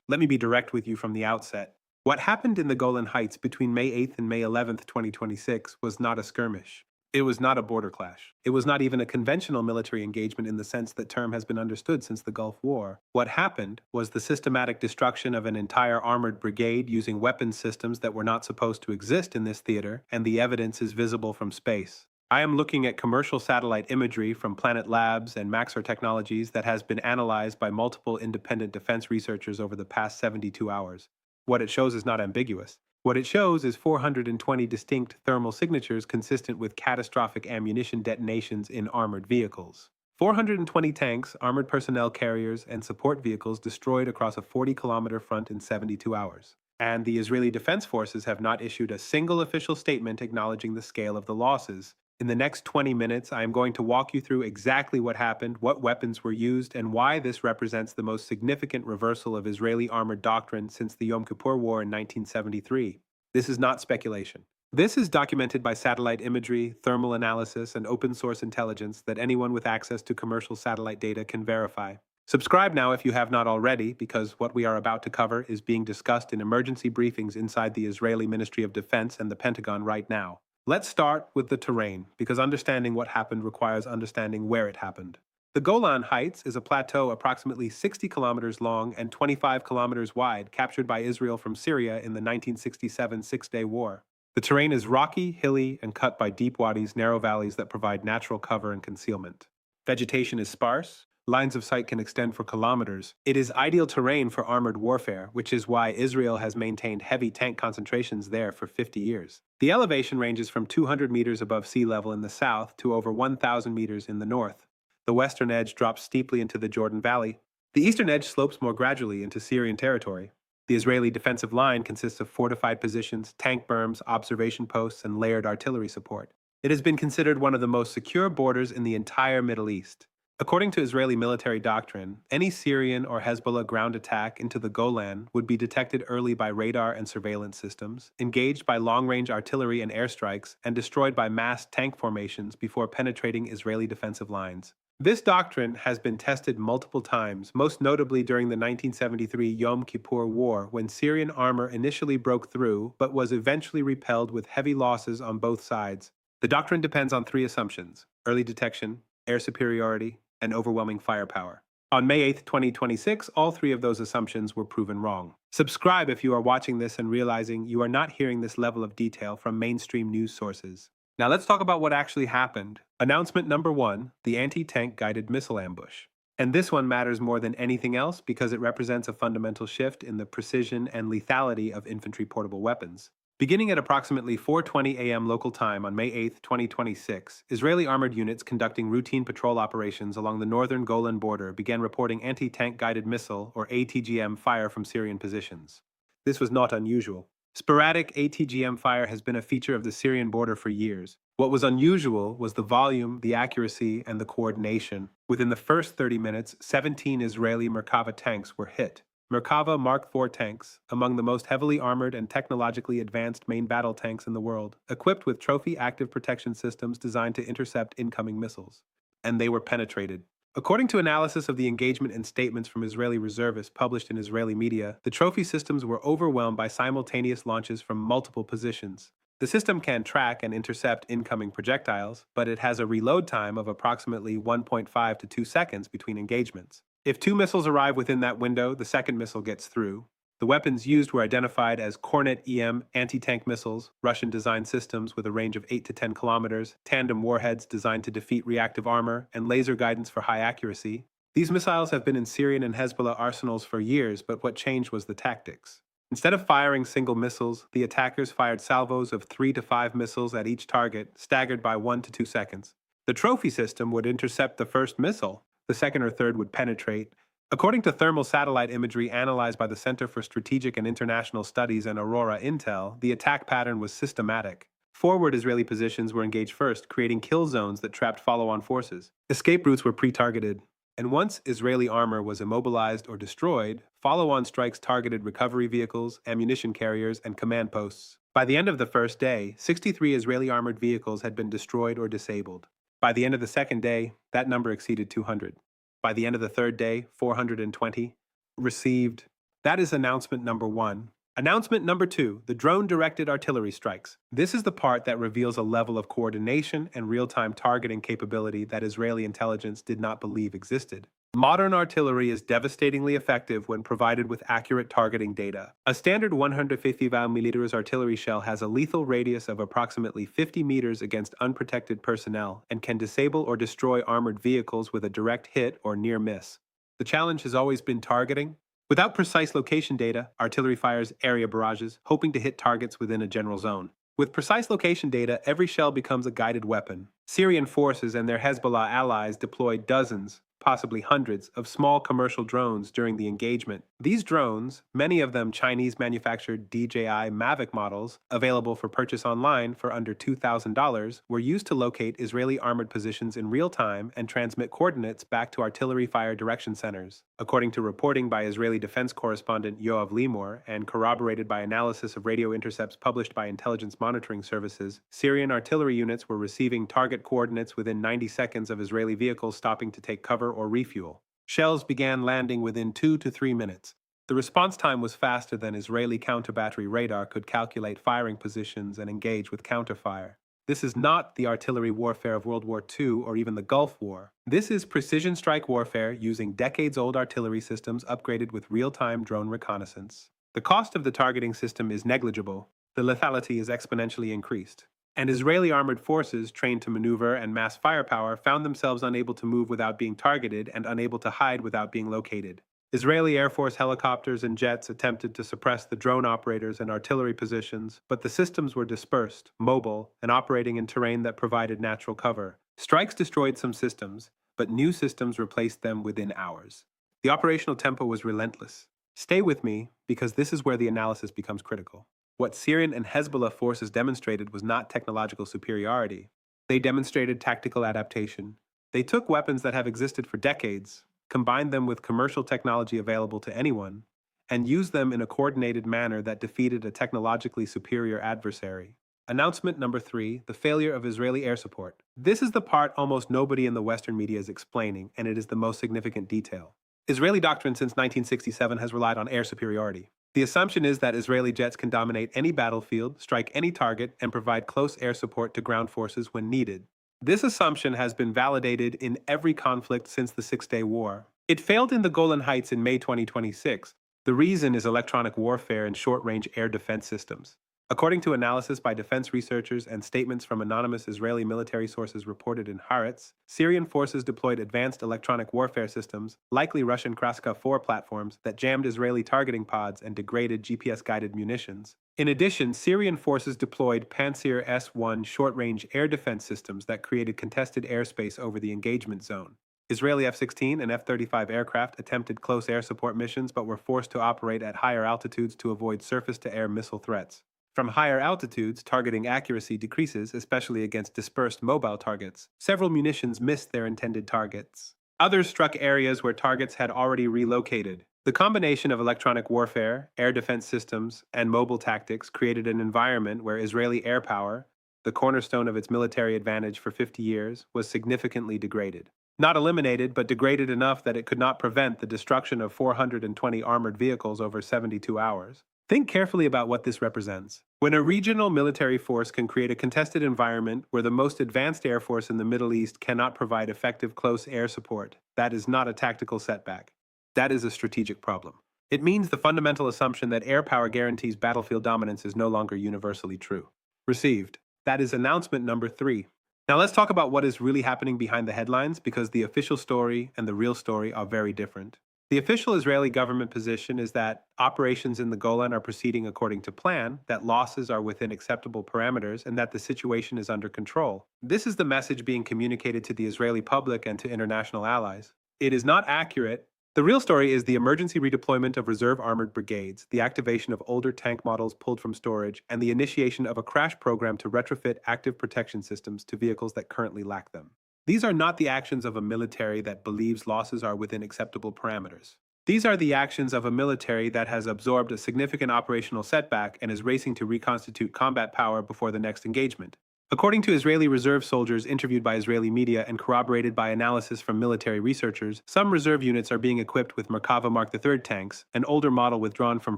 Let me be direct with you from the outset. What happened in the Golan Heights between May 8th and May 11th, 2026 was not a skirmish. It was not a border clash. It was not even a conventional military engagement in the sense that term has been understood since the Gulf War. What happened was the systematic destruction of an entire armored brigade using weapons systems that were not supposed to exist in this theater, and the evidence is visible from space. I am looking at commercial satellite imagery from Planet Labs and Maxar Technologies that has been analyzed by multiple independent defense researchers over the past 72 hours. What it shows is not ambiguous. What it shows is 420 distinct thermal signatures consistent with catastrophic ammunition detonations in armored vehicles. 420 tanks, armored personnel carriers, and support vehicles destroyed across a 40-kilometer front in 72 hours. And the Israeli Defense Forces have not issued a single official statement acknowledging the scale of the losses. In the next 20 minutes, I am going to walk you through exactly what happened, what weapons were used, and why this represents the most significant reversal of Israeli armored doctrine since the Yom Kippur War in 1973. This is not speculation. This is documented by satellite imagery, thermal analysis, and open source intelligence that anyone with access to commercial satellite data can verify. Subscribe now if you have not already, because what we are about to cover is being discussed in emergency briefings inside the Israeli Ministry of Defense and the Pentagon right now. Let's start with the terrain, because understanding what happened requires understanding where it happened. The Golan Heights is a plateau approximately 60 kilometers long and 25 kilometers wide, captured by Israel from Syria in the 1967 Six-Day War. The terrain is rocky, hilly, and cut by deep wadis, narrow valleys that provide natural cover and concealment. Vegetation is sparse. Lines of sight can extend for kilometers. It is ideal terrain for armored warfare, which is why Israel has maintained heavy tank concentrations there for 50 years. The elevation ranges from 200 meters above sea level in the south to over 1,000 meters in the north. The western edge drops steeply into the Jordan Valley. The eastern edge slopes more gradually into Syrian territory. The Israeli defensive line consists of fortified positions, tank berms, observation posts, and layered artillery support. It has been considered one of the most secure borders in the entire Middle East. According to Israeli military doctrine, any Syrian or Hezbollah ground attack into the Golan would be detected early by radar and surveillance systems, engaged by long-range artillery and airstrikes, and destroyed by massed tank formations before penetrating Israeli defensive lines. This doctrine has been tested multiple times, most notably during the 1973 Yom Kippur War, when Syrian armor initially broke through but was eventually repelled with heavy losses on both sides. The doctrine depends on three assumptions: early detection, air superiority, and overwhelming firepower. On May 8, 2026, all three of those assumptions were proven wrong. Subscribe if you are watching this and realizing you are not hearing this level of detail from mainstream news sources. Now let's talk about what actually happened. Announcement number 1, the anti-tank guided missile ambush. And this one matters more than anything else because it represents a fundamental shift in the precision and lethality of infantry portable weapons. Beginning at approximately 4:20 a.m. local time on May 8, 2026, Israeli armored units conducting routine patrol operations along the northern Golan border began reporting anti-tank guided missile, or ATGM, fire from Syrian positions. This was not unusual. Sporadic ATGM fire has been a feature of the Syrian border for years. What was unusual was the volume, the accuracy, and the coordination. Within the first 30 minutes, 17 Israeli Merkava tanks were hit. Merkava Mark IV tanks, among the most heavily armored and technologically advanced main battle tanks in the world, equipped with trophy active protection systems designed to intercept incoming missiles. And they were penetrated. According to analysis of the engagement and statements from Israeli reservists published in Israeli media, the trophy systems were overwhelmed by simultaneous launches from multiple positions. The system can track and intercept incoming projectiles, but it has a reload time of approximately 1.5 to 2 seconds between engagements. If 2 missiles arrive within that window, the second missile gets through. The weapons used were identified as Kornet-EM anti-tank missiles, Russian-designed systems with a range of 8 to 10 kilometers, tandem warheads designed to defeat reactive armor, and laser guidance for high accuracy. These missiles have been in Syrian and Hezbollah arsenals for years, but what changed was the tactics. Instead of firing single missiles, the attackers fired salvos of 3 to 5 missiles at each target, staggered by 1 to 2 seconds. The trophy system would intercept the first missile. The second or third would penetrate. According to thermal satellite imagery analyzed by the Center for Strategic and International Studies and Aurora Intel, the attack pattern was systematic. Forward Israeli positions were engaged first, creating kill zones that trapped follow-on forces. Escape routes were pre-targeted. And once Israeli armor was immobilized or destroyed, follow-on strikes targeted recovery vehicles, ammunition carriers, and command posts. By the end of the first day, 63 Israeli armored vehicles had been destroyed or disabled. By the end of the second day, that number exceeded 200. By the end of the third day, 420 received That is announcement number 1. Announcement number 2, the drone-directed artillery strikes. This is the part that reveals a level of coordination and real-time targeting capability that Israeli intelligence did not believe existed. Modern artillery is devastatingly effective when provided with accurate targeting data. A standard 150mm artillery shell has a lethal radius of approximately 50 meters against unprotected personnel and can disable or destroy armored vehicles with a direct hit or near miss. The challenge has always been targeting. Without precise location data, artillery fires area barrages, hoping to hit targets within a general zone. With precise location data, every shell becomes a guided weapon. Syrian forces and their Hezbollah allies deployed dozens, possibly hundreds, of small commercial drones during the engagement. These drones, many of them Chinese-manufactured DJI Mavic models, available for purchase online for under $2,000, were used to locate Israeli armored positions in real time and transmit coordinates back to artillery fire direction centers. According to reporting by Israeli defense correspondent Yoav Limor and corroborated by analysis of radio intercepts published by intelligence monitoring services, Syrian artillery units were receiving target coordinates within 90 seconds of Israeli vehicles stopping to take cover or refuel. Shells began landing within 2 to 3 minutes. The response time was faster than Israeli counter-battery radar could calculate firing positions and engage with counterfire. This is not the artillery warfare of World War II or even the Gulf War. This is precision strike warfare using decades-old artillery systems upgraded with real-time drone reconnaissance. The cost of the targeting system is negligible. The lethality is exponentially increased. And Israeli armored forces trained to maneuver and mass firepower found themselves unable to move without being targeted and unable to hide without being located. Israeli Air Force helicopters and jets attempted to suppress the drone operators and artillery positions, but the systems were dispersed, mobile, and operating in terrain that provided natural cover. Strikes destroyed some systems, but new systems replaced them within hours. The operational tempo was relentless. Stay with me, because this is where the analysis becomes critical. What Syrian and Hezbollah forces demonstrated was not technological superiority. They demonstrated tactical adaptation. They took weapons that have existed for decades, combined them with commercial technology available to anyone, and used them in a coordinated manner that defeated a technologically superior adversary. Announcement number 3, the failure of Israeli air support. This is the part almost nobody in the Western media is explaining, and it is the most significant detail. Israeli doctrine since 1967 has relied on air superiority. The assumption is that Israeli jets can dominate any battlefield, strike any target, and provide close air support to ground forces when needed. This assumption has been validated in every conflict since the Six-Day War. It failed in the Golan Heights in May 2026. The reason is electronic warfare and short-range air defense systems. According to analysis by defense researchers and statements from anonymous Israeli military sources reported in Haaretz, Syrian forces deployed advanced electronic warfare systems, likely Russian Kraska 4 platforms, that jammed Israeli targeting pods and degraded GPS-guided munitions. In addition, Syrian forces deployed Pantsir S-1 short-range air defense systems that created contested airspace over the engagement zone. Israeli F-16 and F-35 aircraft attempted close air support missions but were forced to operate at higher altitudes to avoid surface-to-air missile threats. From higher altitudes, targeting accuracy decreases, especially against dispersed mobile targets. Several munitions missed their intended targets. Others struck areas where targets had already relocated. The combination of electronic warfare, air defense systems, and mobile tactics created an environment where Israeli air power, the cornerstone of its military advantage for 50 years, was significantly degraded. Not eliminated, but degraded enough that it could not prevent the destruction of 420 armored vehicles over 72 hours. Think carefully about what this represents. When a regional military force can create a contested environment where the most advanced air force in the Middle East cannot provide effective close air support, that is not a tactical setback. That is a strategic problem. It means the fundamental assumption that air power guarantees battlefield dominance is no longer universally true. Received. That is announcement number 3. Now let's talk about what is really happening behind the headlines, because the official story and the real story are very different. The official Israeli government position is that operations in the Golan are proceeding according to plan, that losses are within acceptable parameters, and that the situation is under control. This is the message being communicated to the Israeli public and to international allies. It is not accurate. The real story is the emergency redeployment of reserve armored brigades, the activation of older tank models pulled from storage, and the initiation of a crash program to retrofit active protection systems to vehicles that currently lack them. These are not the actions of a military that believes losses are within acceptable parameters. These are the actions of a military that has absorbed a significant operational setback and is racing to reconstitute combat power before the next engagement. According to Israeli reserve soldiers interviewed by Israeli media and corroborated by analysis from military researchers, some reserve units are being equipped with Merkava Mark III tanks, an older model withdrawn from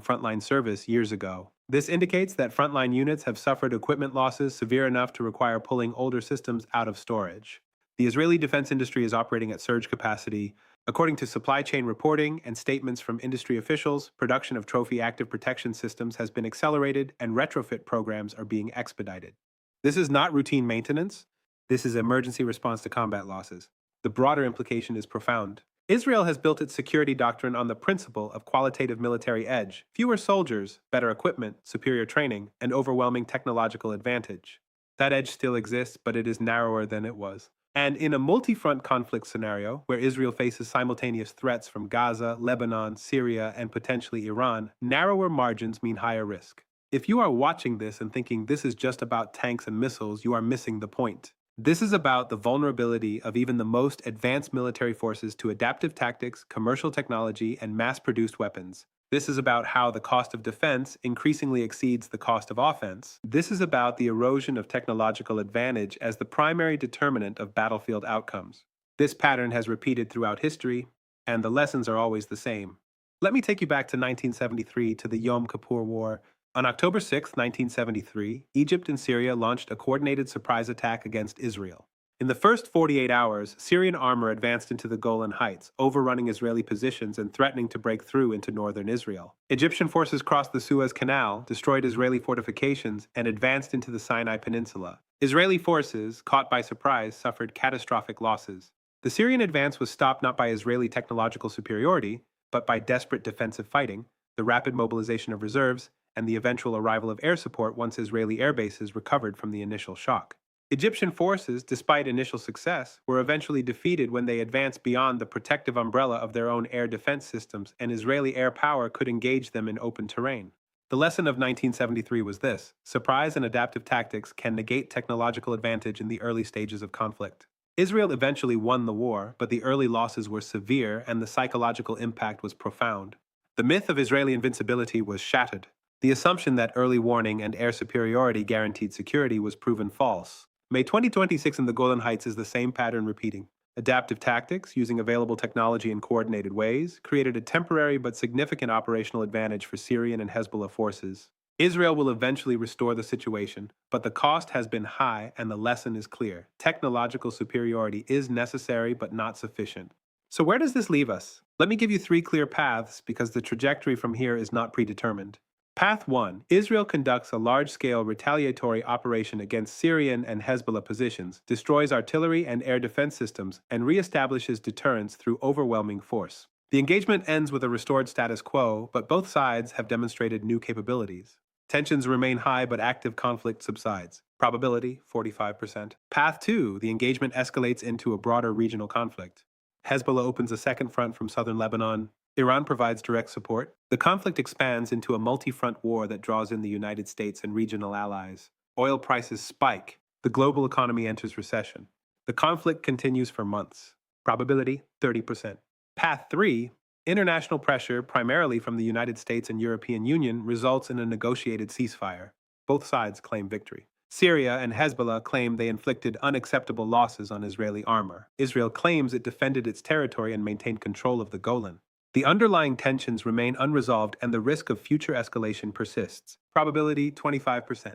frontline service years ago. This indicates that frontline units have suffered equipment losses severe enough to require pulling older systems out of storage. The Israeli defense industry is operating at surge capacity. According to supply chain reporting and statements from industry officials, production of trophy active protection systems has been accelerated and retrofit programs are being expedited. This is not routine maintenance. This is emergency response to combat losses. The broader implication is profound. Israel has built its security doctrine on the principle of qualitative military edge: fewer soldiers, better equipment, superior training, and overwhelming technological advantage. That edge still exists, but it is narrower than it was. And in a multi-front conflict scenario, where Israel faces simultaneous threats from Gaza, Lebanon, Syria, and potentially Iran, narrower margins mean higher risk. If you are watching this and thinking this is just about tanks and missiles, you are missing the point. This is about the vulnerability of even the most advanced military forces to adaptive tactics, commercial technology, and mass-produced weapons. This is about how the cost of defense increasingly exceeds the cost of offense. This is about the erosion of technological advantage as the primary determinant of battlefield outcomes. This pattern has repeated throughout history, and the lessons are always the same. Let me take you back to 1973 to the Yom Kippur War. On October 6, 1973, Egypt and Syria launched a coordinated surprise attack against Israel. In the first 48 hours, Syrian armor advanced into the Golan Heights, overrunning Israeli positions and threatening to break through into northern Israel. Egyptian forces crossed the Suez Canal, destroyed Israeli fortifications, and advanced into the Sinai Peninsula. Israeli forces, caught by surprise, suffered catastrophic losses. The Syrian advance was stopped not by Israeli technological superiority, but by desperate defensive fighting, the rapid mobilization of reserves, and the eventual arrival of air support once Israeli air bases recovered from the initial shock. Egyptian forces, despite initial success, were eventually defeated when they advanced beyond the protective umbrella of their own air defense systems, and Israeli air power could engage them in open terrain. The lesson of 1973 was this: surprise and adaptive tactics can negate technological advantage in the early stages of conflict. Israel eventually won the war, but the early losses were severe and the psychological impact was profound. The myth of Israeli invincibility was shattered. The assumption that early warning and air superiority guaranteed security was proven false. May 2026 in the Golan Heights is the same pattern repeating. Adaptive tactics, using available technology in coordinated ways, created a temporary but significant operational advantage for Syrian and Hezbollah forces. Israel will eventually restore the situation, but the cost has been high and the lesson is clear. Technological superiority is necessary but not sufficient. So where does this leave us? Let me give you 3 clear paths because the trajectory from here is not predetermined. Path 1. Israel conducts a large-scale retaliatory operation against Syrian and Hezbollah positions, destroys artillery and air defense systems, and reestablishes deterrence through overwhelming force. The engagement ends with a restored status quo, but both sides have demonstrated new capabilities. Tensions remain high, but active conflict subsides. Probability, 45%. Path 2. The engagement escalates into a broader regional conflict. Hezbollah opens a second front from southern Lebanon. Iran provides direct support. The conflict expands into a multi-front war that draws in the United States and regional allies. Oil prices spike. The global economy enters recession. The conflict continues for months. Probability, 30%. Path 3. International pressure, primarily from the United States and European Union, results in a negotiated ceasefire. Both sides claim victory. Syria and Hezbollah claim they inflicted unacceptable losses on Israeli armor. Israel claims it defended its territory and maintained control of the Golan. The underlying tensions remain unresolved and the risk of future escalation persists. Probability 25%.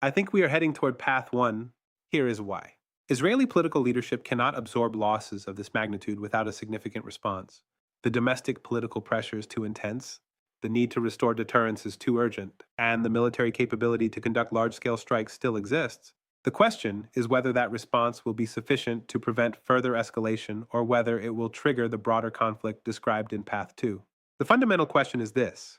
I think we are heading toward path 1. Here is why. Israeli political leadership cannot absorb losses of this magnitude without a significant response. The domestic political pressure is too intense, the need to restore deterrence is too urgent, and the military capability to conduct large-scale strikes still exists. The question is whether that response will be sufficient to prevent further escalation or whether it will trigger the broader conflict described in Path 2. The fundamental question is this: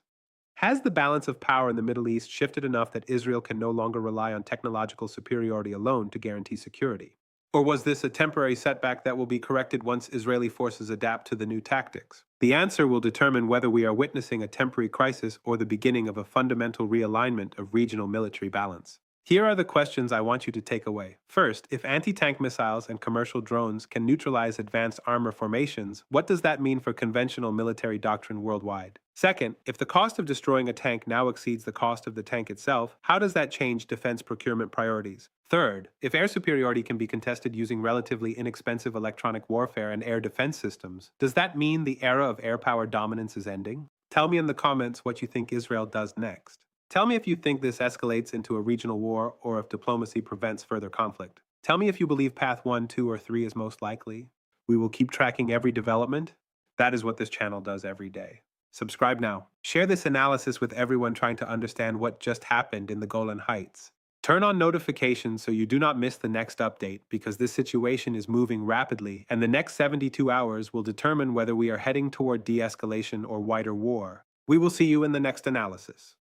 has the balance of power in the Middle East shifted enough that Israel can no longer rely on technological superiority alone to guarantee security? Or was this a temporary setback that will be corrected once Israeli forces adapt to the new tactics? The answer will determine whether we are witnessing a temporary crisis or the beginning of a fundamental realignment of regional military balance. Here are the questions I want you to take away. First, if anti-tank missiles and commercial drones can neutralize advanced armor formations, what does that mean for conventional military doctrine worldwide? Second, if the cost of destroying a tank now exceeds the cost of the tank itself, how does that change defense procurement priorities? Third, if air superiority can be contested using relatively inexpensive electronic warfare and air defense systems, does that mean the era of air power dominance is ending? Tell me in the comments what you think Israel does next. Tell me if you think this escalates into a regional war or if diplomacy prevents further conflict. Tell me if you believe path 1, 2, or 3 is most likely. We will keep tracking every development. That is what this channel does every day. Subscribe now. Share this analysis with everyone trying to understand what just happened in the Golan Heights. Turn on notifications so you do not miss the next update because this situation is moving rapidly and the next 72 hours will determine whether we are heading toward de-escalation or wider war. We will see you in the next analysis.